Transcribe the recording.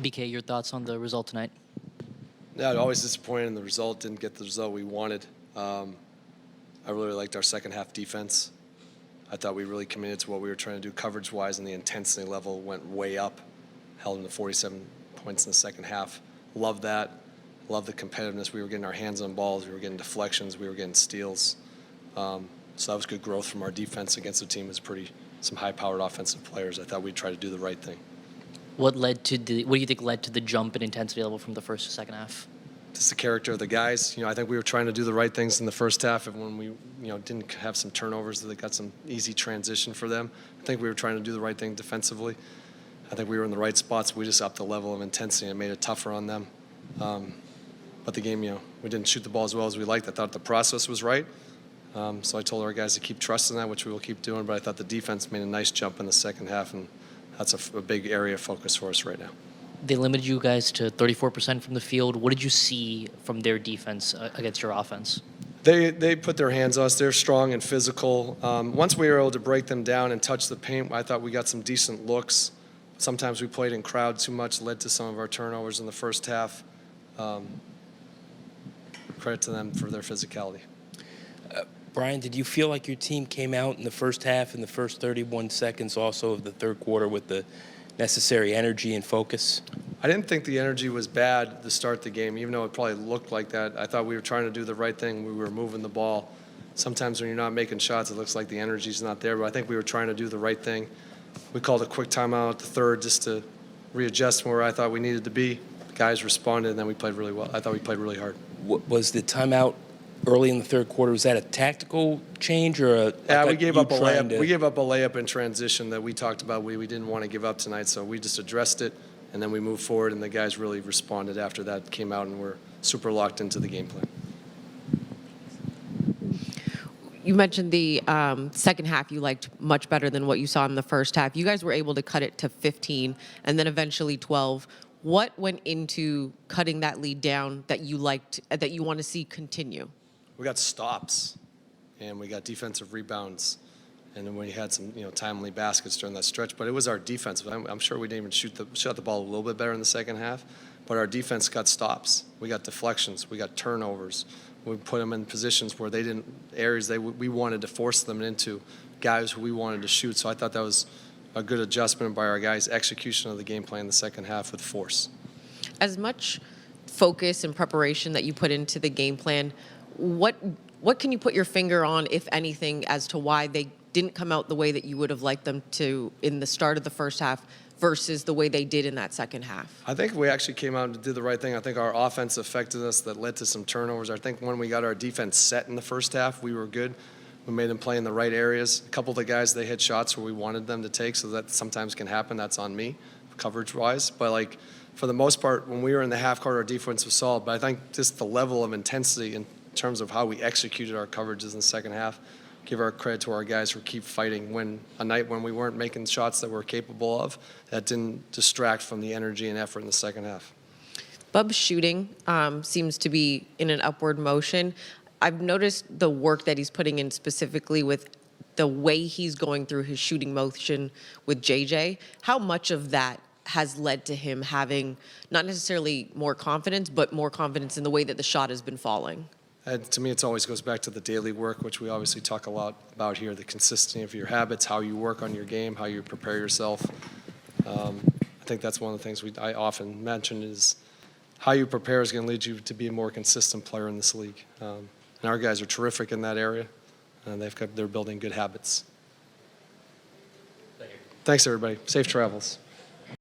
BK, your thoughts on the result tonight? Yeah, always disappointed in the result. Didn't get the result we wanted. I really liked our second half defense. I thought we really committed to what we were trying to do coverage-wise, and the intensity level went way up. Held them to 47 points in the second half. Loved that. Loved the competitiveness. We were getting our hands on balls. We were getting deflections. We were getting steals. So that was good growth from our defense against a team that's some high-powered offensive players. I thought we'd try to do the right thing. What do you think led to the jump in intensity level from the first to second half? Just the character of the guys. I think we were trying to do the right things in the first half, and when we, didn't have some turnovers that got some easy transition for them, I think we were trying to do the right thing defensively. I think we were in the right spots. We just upped the level of intensity and made it tougher on them. But the game, we didn't shoot the ball as well as we liked. I thought the process was right. So I told our guys to keep trusting that, which we will keep doing. But I thought the defense made a nice jump in the second half, and that's a big area of focus for us right now. They limited you guys to 34% from the field. What did you see from their defense against your offense? They put their hands on us. They're strong and physical. Once we were able to break them down and touch the paint, I thought we got some decent looks. Sometimes we played in crowd too much, led to some of our turnovers in the first half. Credit to them for their physicality. Brian, did you feel like your team came out in the first half, in the first 31 seconds also of the third quarter with the necessary energy and focus? I didn't think the energy was bad to start the game, even though it probably looked like that. I thought we were trying to do the right thing. We were moving the ball. Sometimes when you're not making shots, it looks like the energy's not there, but I think we were trying to do the right thing. We called a quick timeout at the third just to readjust where I thought we needed to be. The guys responded, and then we played really well. I thought we played really hard. Was the timeout early in the third quarter, was that a tactical change or a? Yeah, we gave up a layup. We gave up a layup in transition that we talked about. We didn't want to give up tonight, so we just addressed it, and then we moved forward, and the guys really responded after that came out, and we're super locked into the game plan. You mentioned the second half you liked much better than what you saw in the first half. You guys were able to cut it to 15 and then eventually 12. What went into cutting that lead down that you liked, that you want to see continue? We got stops, and we got defensive rebounds, and then we had some timely baskets during that stretch. But it was our defense. I'm sure we didn't even shot the ball a little bit better in the second half, but our defense got stops. We got deflections. We got turnovers. We put them in positions where we wanted to force them into, guys who we wanted to shoot. So I thought that was a good adjustment by our guys' execution of the game plan in the second half with force. As much focus and preparation that you put into the game plan, what can you put your finger on, if anything, as to why they didn't come out the way that you would have liked them to in the start of the first half versus the way they did in that second half? I think we actually came out and did the right thing. I think our offense affected us that led to some turnovers. I think when we got our defense set in the first half, we were good. We made them play in the right areas. A couple of the guys, they hit shots where we wanted them to take, so that sometimes can happen. That's on me, coverage-wise. But, for the most part, when we were in the half court, our defense was solid. But I think just the level of intensity in terms of how we executed our coverages in the second half, give our credit to our guys for keep fighting. When a night when we weren't making shots that we're capable of, that didn't distract from the energy and effort in the second half. Bub's shooting seems to be in an upward motion. I've noticed the work that he's putting in specifically with the way he's going through his shooting motion with JJ. How much of that has led to him having not necessarily more confidence, but more confidence in the way that the shot has been falling? And to me, it always goes back to the daily work, which we obviously talk a lot about here, the consistency of your habits, how you work on your game, how you prepare yourself. I think that's one of the things I often mention is how you prepare is going to lead you to be a more consistent player in this league. And our guys are terrific in that area, and they're building good habits. Thanks, everybody. Safe travels.